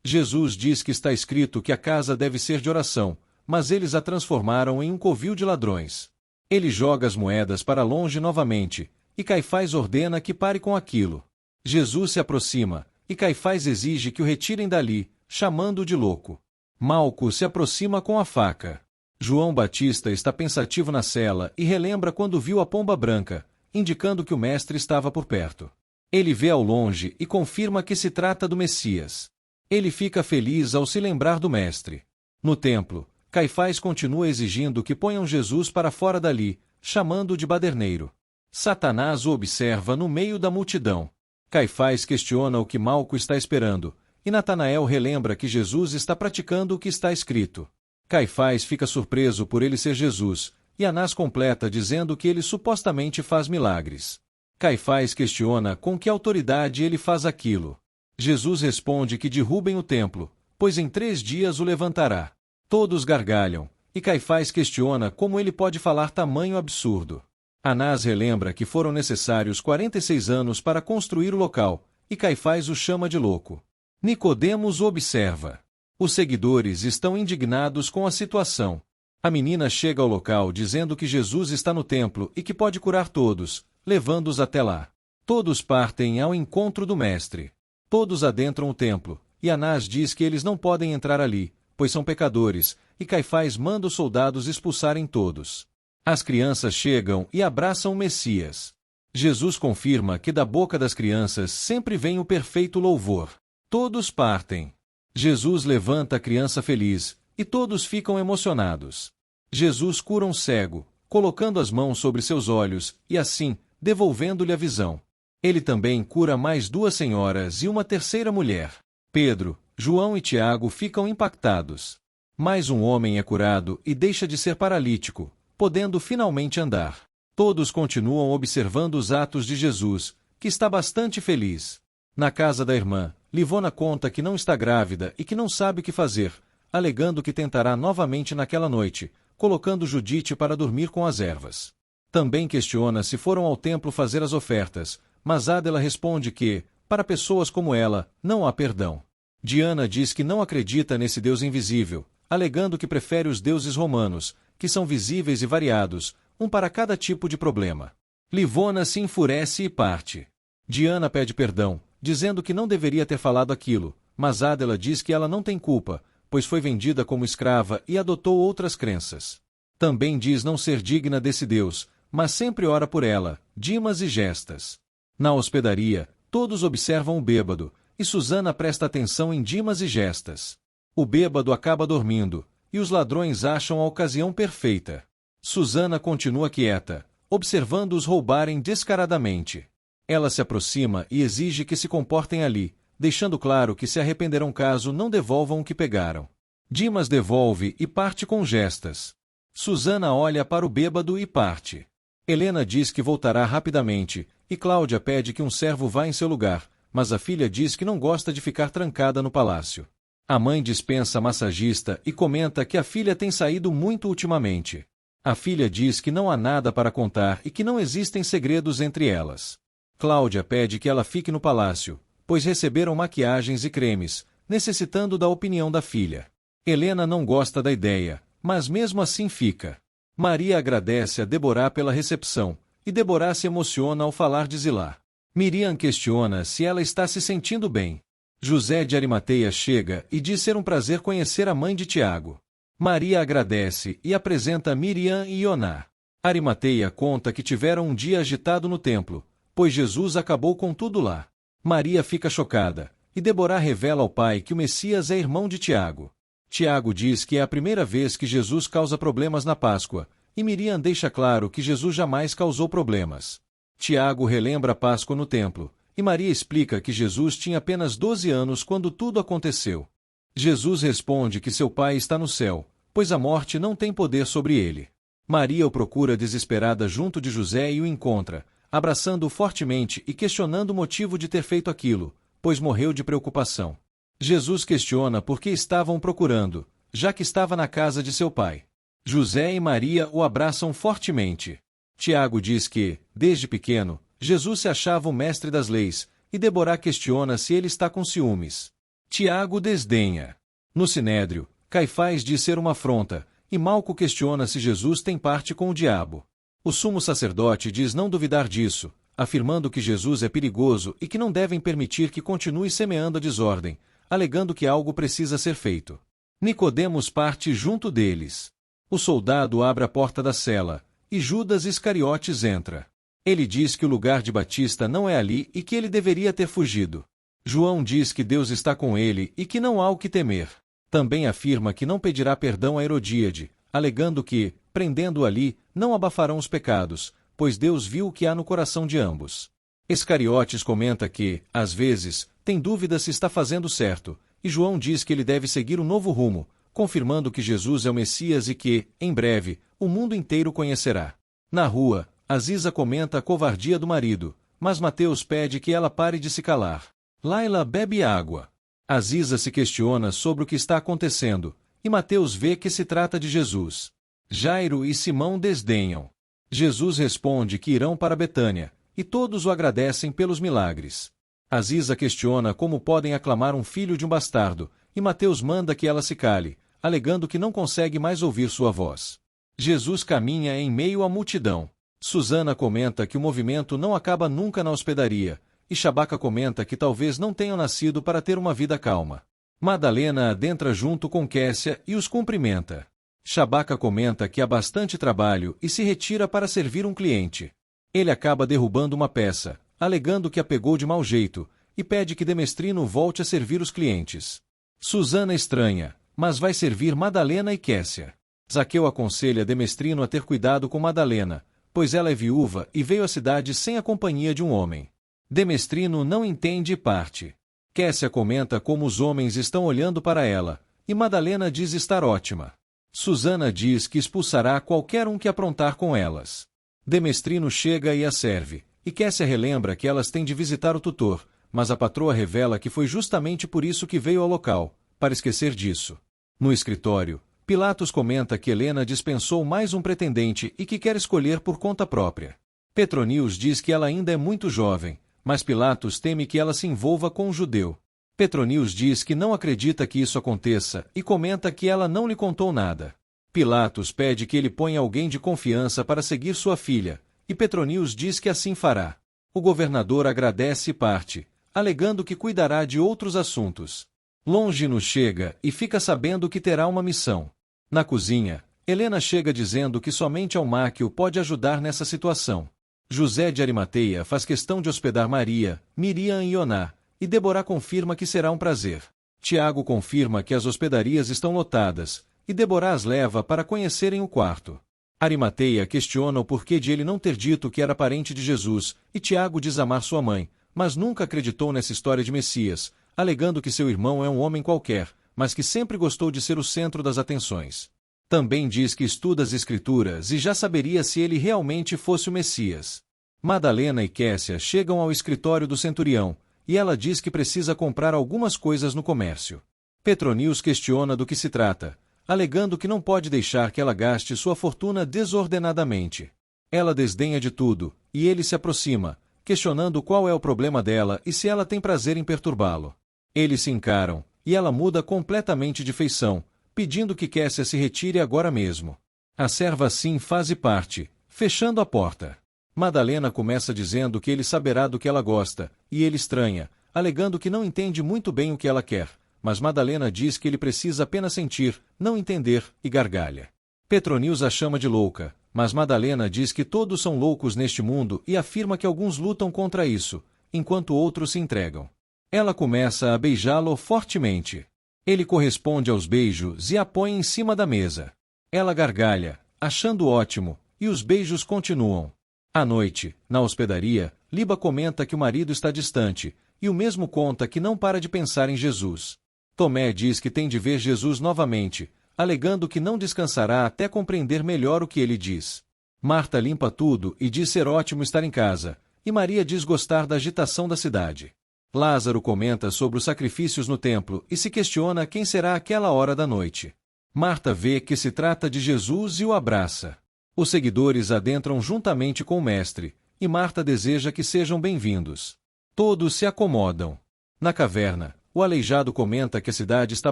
Jesus diz que está escrito que a casa deve ser de oração, mas eles a transformaram em um covil de ladrões. Ele joga as moedas para longe novamente, e Caifás ordena que pare com aquilo. Jesus se aproxima, e Caifás exige que o retirem dali, chamando-o de louco. Malco se aproxima com a faca. João Batista está pensativo na cela e relembra quando viu a pomba branca, indicando que o mestre estava por perto. Ele vê ao longe e confirma que se trata do Messias. Ele fica feliz ao se lembrar do mestre. No templo, Caifás continua exigindo que ponham Jesus para fora dali, chamando-o de baderneiro. Satanás o observa no meio da multidão. Caifás questiona o que Malco está esperando, e Natanael relembra que Jesus está praticando o que está escrito. Caifás fica surpreso por ele ser Jesus, e Anás completa dizendo que ele supostamente faz milagres. Caifás questiona com que autoridade ele faz aquilo. Jesus responde que derrubem o templo, pois em 3 dias o levantará. Todos gargalham, e Caifás questiona como ele pode falar tamanho absurdo. Anás relembra que foram necessários 46 anos para construir o local, e Caifás o chama de louco. Nicodemos o observa. Os seguidores estão indignados com a situação. A menina chega ao local dizendo que Jesus está no templo e que pode curar todos, levando-os até lá. Todos partem ao encontro do mestre. Todos adentram o templo, e Anás diz que eles não podem entrar ali, pois são pecadores, e Caifás manda os soldados expulsarem todos. As crianças chegam e abraçam o Messias. Jesus confirma que da boca das crianças sempre vem o perfeito louvor. Todos partem. Jesus levanta a criança feliz, e todos ficam emocionados. Jesus cura um cego, colocando as mãos sobre seus olhos, e assim, devolvendo-lhe a visão. Ele também cura mais 2 senhoras e uma terceira mulher. Pedro, João e Tiago ficam impactados. Mais um homem é curado e deixa de ser paralítico, podendo finalmente andar. Todos continuam observando os atos de Jesus, que está bastante feliz. Na casa da irmã, Livona conta que não está grávida e que não sabe o que fazer, alegando que tentará novamente naquela noite, colocando Judite para dormir com as ervas. Também questiona se foram ao templo fazer as ofertas, mas Adela responde que, para pessoas como ela, não há perdão. Diana diz que não acredita nesse Deus invisível, alegando que prefere os deuses romanos, que são visíveis e variados, um para cada tipo de problema. Livona se enfurece e parte. Diana pede perdão, dizendo que não deveria ter falado aquilo, mas Adela diz que ela não tem culpa, pois foi vendida como escrava e adotou outras crenças. Também diz não ser digna desse Deus, mas sempre ora por ela, Dimas e Gestas. Na hospedaria, todos observam o bêbado, e Susana presta atenção em Dimas e Gestas. O bêbado acaba dormindo, e os ladrões acham a ocasião perfeita. Susana continua quieta, observando-os roubarem descaradamente. Ela se aproxima e exige que se comportem ali, deixando claro que se arrependerão caso não devolvam o que pegaram. Dimas devolve e parte com Gestas. Susana olha para o bêbado e parte. Helena diz que voltará rapidamente, e Cláudia pede que um servo vá em seu lugar, mas a filha diz que não gosta de ficar trancada no palácio. A mãe dispensa a massagista e comenta que a filha tem saído muito ultimamente. A filha diz que não há nada para contar e que não existem segredos entre elas. Cláudia pede que ela fique no palácio, pois receberam maquiagens e cremes, necessitando da opinião da filha. Helena não gosta da ideia, mas mesmo assim fica. Maria agradece a Deborah pela recepção, e Deborah se emociona ao falar de Zilá. Miriam questiona se ela está se sentindo bem. José de Arimateia chega e diz ser um prazer conhecer a mãe de Tiago. Maria agradece e apresenta Miriam e Ioná. Arimateia conta que tiveram um dia agitado no templo, pois Jesus acabou com tudo lá. Maria fica chocada, e Deborah revela ao pai que o Messias é irmão de Tiago. Tiago diz que é a primeira vez que Jesus causa problemas na Páscoa, e Miriam deixa claro que Jesus jamais causou problemas. Tiago relembra a Páscoa no templo, e Maria explica que Jesus tinha apenas 12 anos quando tudo aconteceu. Jesus responde que seu pai está no céu, pois a morte não tem poder sobre ele. Maria o procura desesperada junto de José e o encontra, abraçando-o fortemente e questionando o motivo de ter feito aquilo, pois morreu de preocupação. Jesus questiona por que estavam procurando, já que estava na casa de seu pai. José e Maria o abraçam fortemente. Tiago diz que, desde pequeno, Jesus se achava o mestre das leis, e Deborah questiona se ele está com ciúmes. Tiago desdenha. No Sinédrio, Caifás diz ser uma afronta, e Malco questiona se Jesus tem parte com o diabo. O sumo sacerdote diz não duvidar disso, afirmando que Jesus é perigoso e que não devem permitir que continue semeando a desordem, alegando que algo precisa ser feito. Nicodemos parte junto deles. O soldado abre a porta da cela, e Judas Iscariotes entra. Ele diz que o lugar de Batista não é ali e que ele deveria ter fugido. João diz que Deus está com ele e que não há o que temer. Também afirma que não pedirá perdão a Herodíade, alegando que, prendendo-o ali, não abafarão os pecados, pois Deus viu o que há no coração de ambos. Iscariotes comenta que, às vezes, tem dúvida se está fazendo certo, e João diz que ele deve seguir um novo rumo, confirmando que Jesus é o Messias e que, em breve, o mundo inteiro conhecerá. Na rua, Aziza comenta a covardia do marido, mas Mateus pede que ela pare de se calar. Laila bebe água. Aziza se questiona sobre o que está acontecendo, e Mateus vê que se trata de Jesus. Jairo e Simão desdenham. Jesus responde que irão para Betânia, e todos o agradecem pelos milagres. Aziza questiona como podem aclamar um filho de um bastardo, e Mateus manda que ela se cale, alegando que não consegue mais ouvir sua voz. Jesus caminha em meio à multidão. Susana comenta que o movimento não acaba nunca na hospedaria, e Chabaca comenta que talvez não tenham nascido para ter uma vida calma. Madalena adentra junto com Kessia e os cumprimenta. Chabaca comenta que há bastante trabalho e se retira para servir um cliente. Ele acaba derrubando uma peça, alegando que a pegou de mau jeito, e pede que Demestrino volte a servir os clientes. Susana estranha, mas vai servir Madalena e Kessia. Zaqueu aconselha Demestrino a ter cuidado com Madalena, pois ela é viúva e veio à cidade sem a companhia de um homem. Demestrino não entende e parte. Kessia comenta como os homens estão olhando para ela, e Madalena diz estar ótima. Susana diz que expulsará qualquer um que aprontar com elas. Demestrino chega e a serve, e Kessia relembra que elas têm de visitar o tutor, mas a patroa revela que foi justamente por isso que veio ao local, para esquecer disso. No escritório, Pilatos comenta que Helena dispensou mais um pretendente e que quer escolher por conta própria. Petronius diz que ela ainda é muito jovem, mas Pilatos teme que ela se envolva com um judeu. Petronius diz que não acredita que isso aconteça e comenta que ela não lhe contou nada. Pilatos pede que ele ponha alguém de confiança para seguir sua filha, e Petronius diz que assim fará. O governador agradece e parte, alegando que cuidará de outros assuntos. Longino chega e fica sabendo que terá uma missão. Na cozinha, Helena chega dizendo que somente Almáquio pode ajudar nessa situação. José de Arimateia faz questão de hospedar Maria, Miriam e Ioná, e Débora confirma que será um prazer. Tiago confirma que as hospedarias estão lotadas, e Débora as leva para conhecerem o quarto. Arimateia questiona o porquê de ele não ter dito que era parente de Jesus, e Tiago diz amar sua mãe, mas nunca acreditou nessa história de Messias, alegando que seu irmão é um homem qualquer, mas que sempre gostou de ser o centro das atenções. Também diz que estuda as Escrituras e já saberia se ele realmente fosse o Messias. Madalena e Kessia chegam ao escritório do centurião, e ela diz que precisa comprar algumas coisas no comércio. Petronius questiona do que se trata, alegando que não pode deixar que ela gaste sua fortuna desordenadamente. Ela desdenha de tudo, e ele se aproxima, questionando qual é o problema dela e se ela tem prazer em perturbá-lo. Eles se encaram, e ela muda completamente de feição, pedindo que Kessia se retire agora mesmo. A serva assim faz parte, fechando a porta. Madalena começa dizendo que ele saberá do que ela gosta, e ele estranha, alegando que não entende muito bem o que ela quer, mas Madalena diz que ele precisa apenas sentir, não entender, e gargalha. Petronius a chama de louca, mas Madalena diz que todos são loucos neste mundo e afirma que alguns lutam contra isso, enquanto outros se entregam. Ela começa a beijá-lo fortemente. Ele corresponde aos beijos e a põe em cima da mesa. Ela gargalha, achando ótimo, e os beijos continuam. À noite, na hospedaria, Liba comenta que o marido está distante, e o mesmo conta que não para de pensar em Jesus. Tomé diz que tem de ver Jesus novamente, alegando que não descansará até compreender melhor o que ele diz. Marta limpa tudo e diz ser ótimo estar em casa, e Maria diz gostar da agitação da cidade. Lázaro comenta sobre os sacrifícios no templo e se questiona quem será aquela hora da noite. Marta vê que se trata de Jesus e o abraça. Os seguidores adentram juntamente com o mestre, e Marta deseja que sejam bem-vindos. Todos se acomodam. Na caverna, O aleijado comenta que a cidade está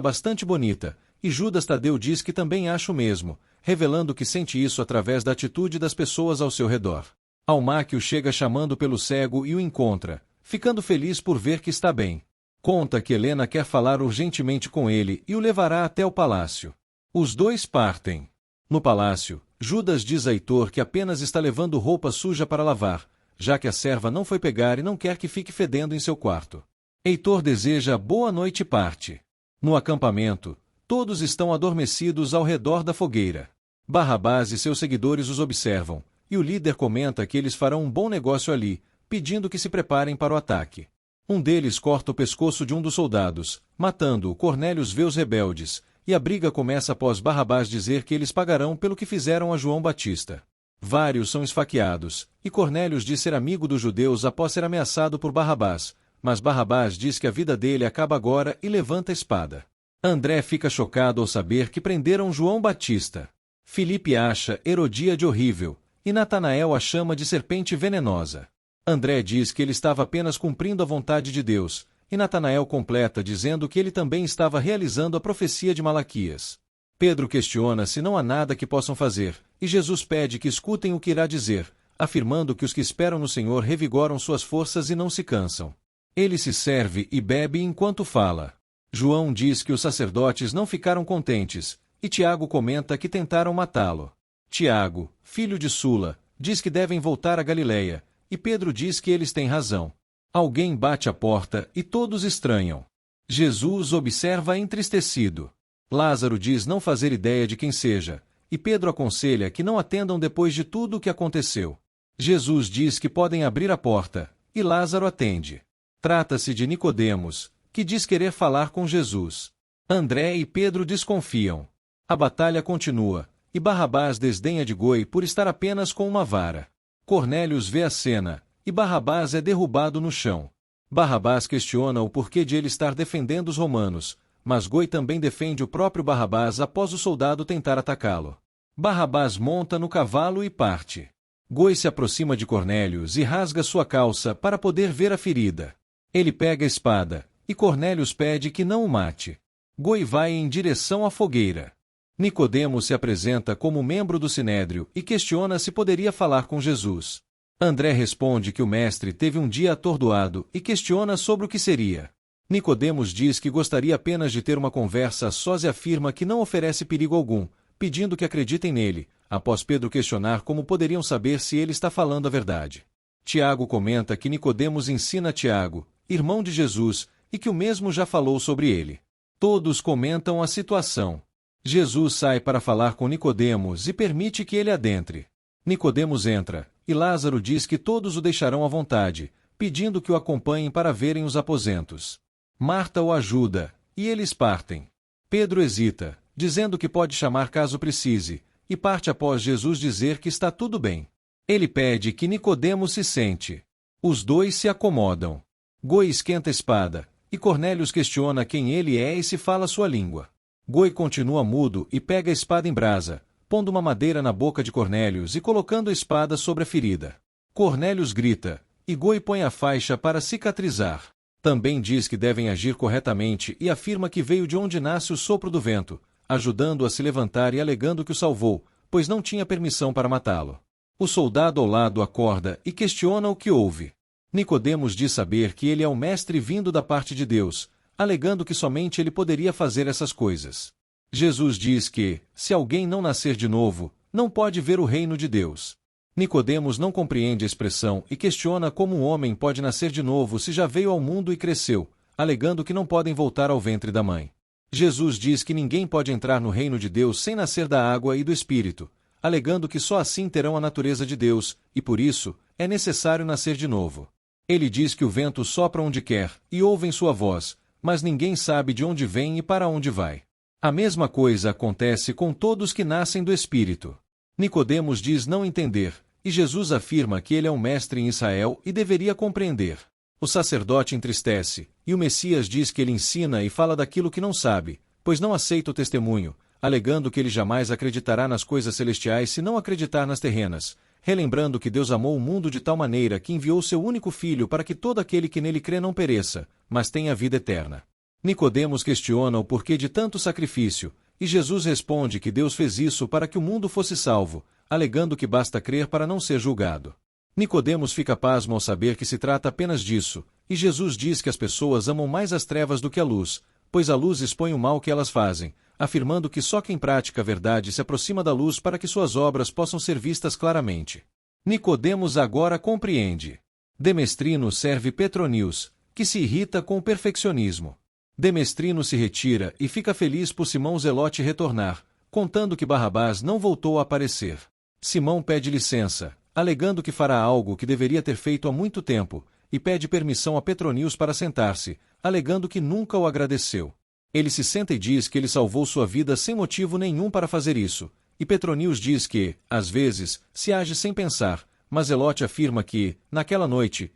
bastante bonita, e Judas Tadeu diz que também acha o mesmo, revelando que sente isso através da atitude das pessoas ao seu redor. Almáquio chega chamando pelo cego e o encontra, ficando feliz por ver que está bem. Conta que Helena quer falar urgentemente com ele e o levará até o palácio. Os dois partem. No palácio, Judas diz a Heitor que apenas está levando roupa suja para lavar, já que a serva não foi pegar e não quer que fique fedendo em seu quarto. Heitor deseja boa noite e parte. No acampamento, todos estão adormecidos ao redor da fogueira. Barrabás e seus seguidores os observam, e o líder comenta que eles farão um bom negócio ali, pedindo que se preparem para o ataque. Um deles corta o pescoço de um dos soldados, matando-o. Cornélios vê os rebeldes, e a briga começa após Barrabás dizer que eles pagarão pelo que fizeram a João Batista. Vários são esfaqueados, e Cornélios diz ser amigo dos judeus após ser ameaçado por Barrabás, mas Barrabás diz que a vida dele acaba agora e levanta a espada. André fica chocado ao saber que prenderam João Batista. Filipe acha Herodíade horrível, e Natanael a chama de serpente venenosa. André diz que ele estava apenas cumprindo a vontade de Deus, e Natanael completa dizendo que ele também estava realizando a profecia de Malaquias. Pedro questiona se não há nada que possam fazer, e Jesus pede que escutem o que irá dizer, afirmando que os que esperam no Senhor revigoram suas forças e não se cansam. Ele se serve e bebe enquanto fala. João diz que os sacerdotes não ficaram contentes, e Tiago comenta que tentaram matá-lo. Tiago, filho de Sula, diz que devem voltar a Galileia, e Pedro diz que eles têm razão. Alguém bate à porta e todos estranham. Jesus observa entristecido. Lázaro diz não fazer ideia de quem seja, e Pedro aconselha que não atendam depois de tudo o que aconteceu. Jesus diz que podem abrir a porta, e Lázaro atende. Trata-se de Nicodemos, que diz querer falar com Jesus. André e Pedro desconfiam. A batalha continua, e Barrabás desdenha de Goi por estar apenas com uma vara. Cornélios vê a cena, e Barrabás é derrubado no chão. Barrabás questiona o porquê de ele estar defendendo os romanos, mas Goi também defende o próprio Barrabás após o soldado tentar atacá-lo. Barrabás monta no cavalo e parte. Goi se aproxima de Cornélios e rasga sua calça para poder ver a ferida. Ele pega a espada, e Cornélios pede que não o mate. Goi vai em direção à fogueira. Nicodemo se apresenta como membro do Sinédrio e questiona se poderia falar com Jesus. André responde que o mestre teve um dia atordoado e questiona sobre o que seria. Nicodemos diz que gostaria apenas de ter uma conversa a sós e afirma que não oferece perigo algum, pedindo que acreditem nele, após Pedro questionar como poderiam saber se ele está falando a verdade. Tiago comenta que Nicodemos ensina a Tiago, irmão de Jesus, e que o mesmo já falou sobre ele. Todos comentam a situação. Jesus sai para falar com Nicodemos e permite que ele adentre. Nicodemos entra, e Lázaro diz que todos o deixarão à vontade, pedindo que o acompanhem para verem os aposentos. Marta o ajuda, e eles partem. Pedro hesita, dizendo que pode chamar caso precise, e parte após Jesus dizer que está tudo bem. Ele pede que Nicodemos se sente. Os dois se acomodam. Goi esquenta a espada, e Cornélios questiona quem ele é e se fala sua língua. Goi continua mudo e pega a espada em brasa, pondo uma madeira na boca de Cornélios e colocando a espada sobre a ferida. Cornélios grita, e Goi põe a faixa para cicatrizar. Também diz que devem agir corretamente e afirma que veio de onde nasce o sopro do vento, ajudando-o a se levantar e alegando que o salvou, pois não tinha permissão para matá-lo. O soldado ao lado acorda e questiona o que houve. Nicodemos diz saber que ele é o mestre vindo da parte de Deus, alegando que somente ele poderia fazer essas coisas. Jesus diz que, se alguém não nascer de novo, não pode ver o reino de Deus. Nicodemos não compreende a expressão e questiona como um homem pode nascer de novo se já veio ao mundo e cresceu, alegando que não podem voltar ao ventre da mãe. Jesus diz que ninguém pode entrar no reino de Deus sem nascer da água e do Espírito, alegando que só assim terão a natureza de Deus, e por isso, é necessário nascer de novo. Ele diz que o vento sopra onde quer, e ouvem sua voz, mas ninguém sabe de onde vem e para onde vai. A mesma coisa acontece com todos que nascem do Espírito. Nicodemos diz não entender, e Jesus afirma que ele é um mestre em Israel e deveria compreender. O sacerdote entristece, e o Messias diz que ele ensina e fala daquilo que não sabe, pois não aceita o testemunho, alegando que ele jamais acreditará nas coisas celestiais se não acreditar nas terrenas, relembrando que Deus amou o mundo de tal maneira que enviou seu único Filho para que todo aquele que nele crê não pereça, mas tenha vida eterna. Nicodemos questiona o porquê de tanto sacrifício, e Jesus responde que Deus fez isso para que o mundo fosse salvo, alegando que basta crer para não ser julgado. Nicodemos fica pasmo ao saber que se trata apenas disso, e Jesus diz que as pessoas amam mais as trevas do que a luz, pois a luz expõe o mal que elas fazem, afirmando que só quem pratica a verdade se aproxima da luz para que suas obras possam ser vistas claramente. Nicodemos agora compreende. Demestrino serve Petronius, que se irrita com o perfeccionismo. Demestrino se retira e fica feliz por Simão Zelote retornar, contando que Barrabás não voltou a aparecer. Simão pede licença, alegando que fará algo que deveria ter feito há muito tempo, e pede permissão a Petronius para sentar-se, alegando que nunca o agradeceu. Ele se senta e diz que ele salvou sua vida sem motivo nenhum para fazer isso, e Petronius diz que, às vezes, se age sem pensar, mas Zelote afirma que, naquela noite,